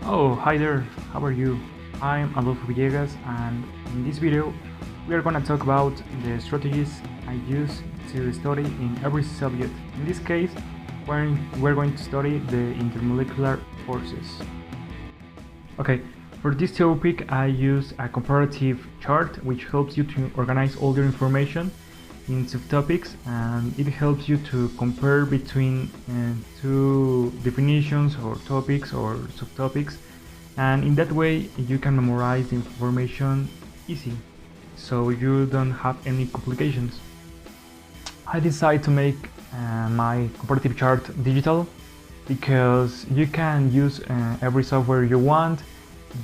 Oh, hi there, how are you? I'm Adolfo Villegas, and in this video we are gonna talk about the strategies I use to study in every subject. In this case, we're going to study the intermolecular forces. Okay, for this topic I use a comparative chart which helps you to organize all your information in subtopics, and it helps you to compare between two definitions or topics or subtopics, and in that way you can memorize the information easy, so you don't have any complications. I decided to make my comparative chart digital because you can use every software you want.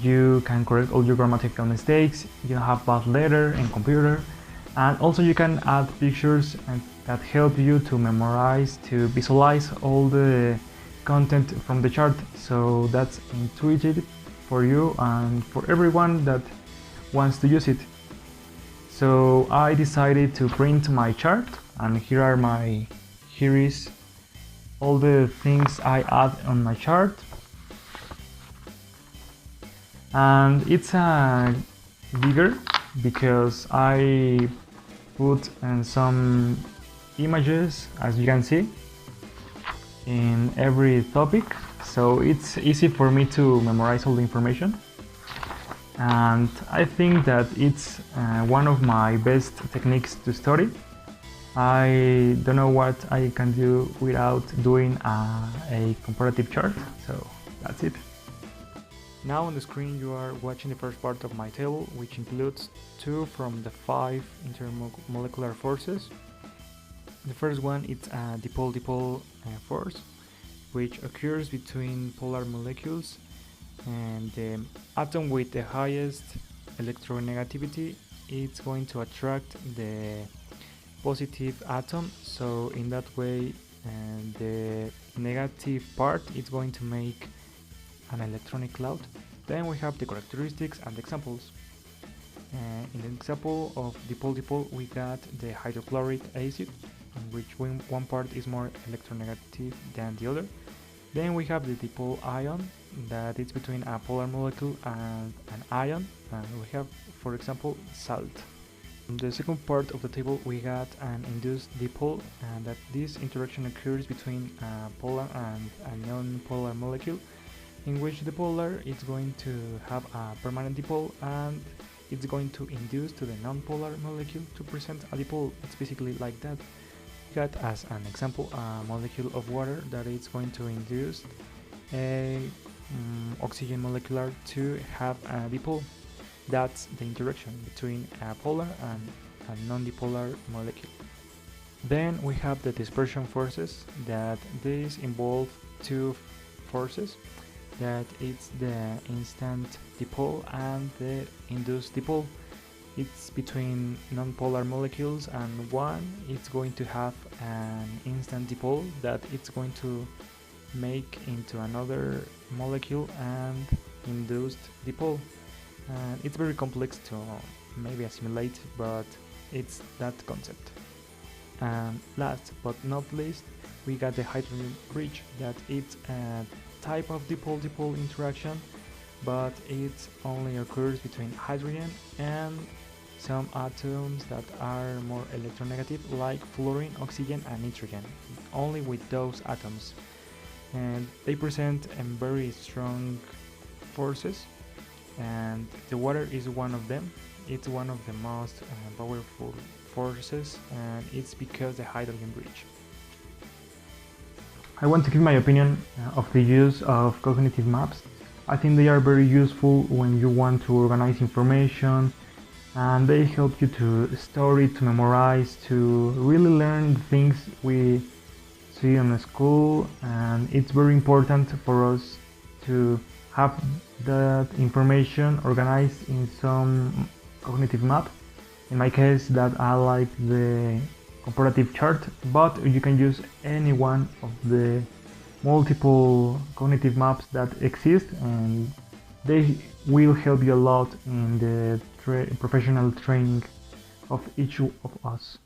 You can correct all your grammatical mistakes, you don't have bad letter and computer, and also you can add pictures that help you to memorize, to visualize all the content from the chart, so that's intuitive for you and for everyone that wants to use it. So I decided to print my chart, and here is all the things I add on my chart. And it's bigger because I put some images, as you can see, in every topic, so it's easy for me to memorize all the information, and I think that it's one of my best techniques to study. I don't know what I can do without doing a comparative chart, so that's it. Now on the screen you are watching the first part of my table, which includes 2 from the 5 intermolecular forces. The first one is a dipole-dipole force, which occurs between polar molecules, and the atom with the highest electronegativity is going to attract the positive atom, so in that way the negative part is going to make an electronic cloud. Then we have the characteristics and examples. In the example of dipole-dipole we got the hydrochloric acid, in which one part is more electronegative than the other. Then we have the dipole ion, that is between a polar molecule and an ion, and we have, for example, salt. In the second part of the table we got an induced dipole, and that this interaction occurs between a polar and a non-polar molecule, in which the polar is going to have a permanent dipole and it's going to induce to the non-polar molecule to present a dipole. It's basically like that. We got as an example a molecule of water that is going to induce a oxygen molecule to have a dipole. That's the interaction between a polar and a non-dipolar molecule. Then we have the dispersion forces, that these involve 2 forces, that it's the instant dipole and the induced dipole. It's between non-polar molecules, and one it's going to have an instant dipole that it's going to make into another molecule and induced dipole. And it's very complex to maybe assimilate, but it's that concept. And last but not least, we got the hydrogen bridge, that it's a type of dipole-dipole interaction, but it only occurs between hydrogen and some atoms that are more electronegative, like fluorine, oxygen and nitrogen, only with those atoms. And they present very strong forces, and the water is one of them. It's one of the most powerful forces, and it's because the hydrogen bridge. I want to give my opinion of the use of cognitive maps. I think they are very useful when you want to organize information, and they help you to store it, to memorize, to really learn things we see in the school, and it's very important for us to have that information organized in some cognitive map. In my case, that I like the comparative chart, but you can use any one of the multiple cognitive maps that exist, and they will help you a lot in the professional training of each of us.